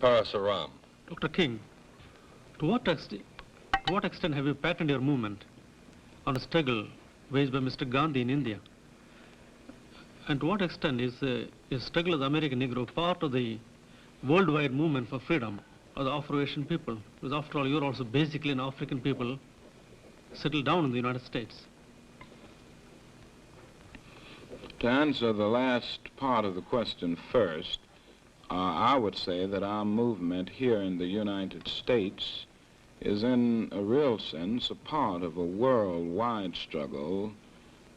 Parasaram. Dr. King, to what extent have you patterned your movement on a struggle waged by Mr. Gandhi in India? And to what extent is struggle of the American Negro part of the worldwide movement for freedom of the Afro-Asian people? Because after all, you're also basically an African people settled down in the United States. To answer the last part of the question first, I would say that our movement here in the United States is in a real sense a part of a worldwide struggle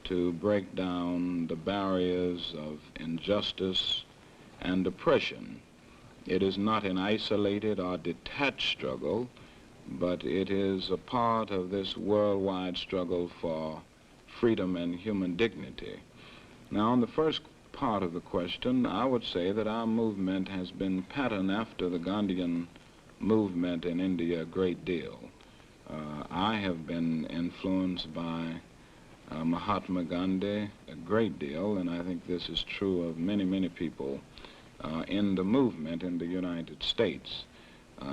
to break down the barriers of injustice and oppression. It is not an isolated or detached struggle, but it is a part of this worldwide struggle for freedom and human dignity. Now, on the first part of the question, I would say that our movement has been patterned after the Gandhian movement in India a great deal. I have been influenced by Mahatma Gandhi a great deal, and I think this is true of many, many people in the movement in the United States.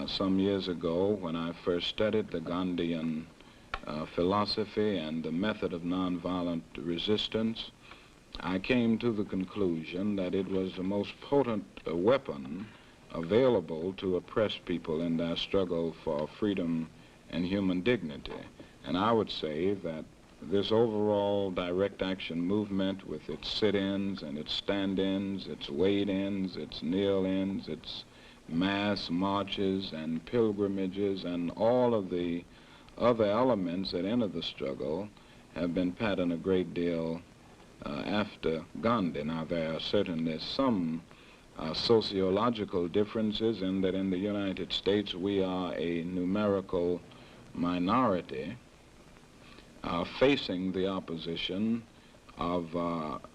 Some years ago, when I first studied the Gandhian philosophy and the method of nonviolent resistance, I came to the conclusion that it was the most potent weapon available to oppress people in their struggle for freedom and human dignity. And I would say that this overall direct action movement with its sit-ins and its stand-ins, its wade-ins, its kneel-ins, its mass marches and pilgrimages and all of the other elements that enter the struggle have been patterned a great deal after Gandhi. Now, there are certainly some sociological differences in that in the United States we are a numerical minority facing the opposition of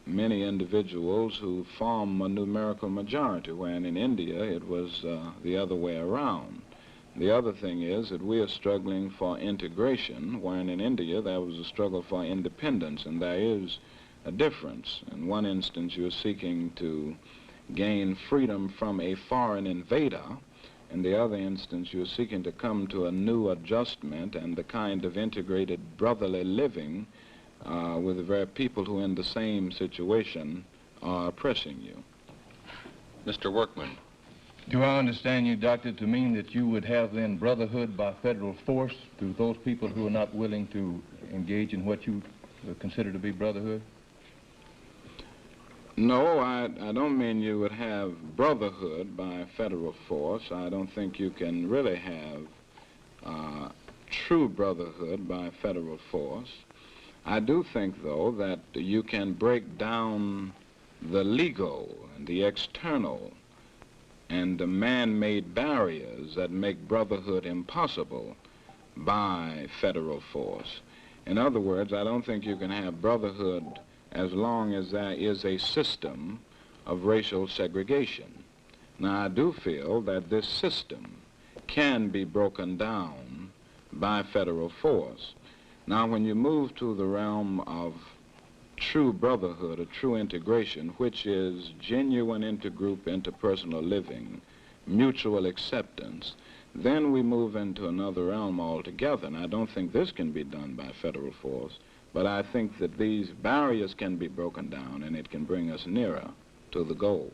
many individuals who form a numerical majority, when in India it was the other way around. The other thing is that we are struggling for integration, when in India there was a struggle for independence, and there is a difference. In one instance, you're seeking to gain freedom from a foreign invader. In the other instance, you're seeking to come to a new adjustment and the kind of integrated brotherly living with the very people who in the same situation are oppressing you. Mr. Workman. Do I understand you, Doctor, to mean that you would have then brotherhood by federal force to those people who are not willing to engage in what you consider to be brotherhood? No, I don't mean you would have brotherhood by federal force. I don't think you can really have true brotherhood by federal force. I do think, though, that you can break down the legal and the external and the man-made barriers that make brotherhood impossible by federal force. In other words, I don't think you can have brotherhood as long as there is a system of racial segregation. Now, I do feel that this system can be broken down by federal force. Now, when you move to the realm of true brotherhood, or true integration, which is genuine intergroup, interpersonal living, mutual acceptance, then we move into another realm altogether. And I don't think this can be done by federal force, but I think that these barriers can be broken down and it can bring us nearer to the goal.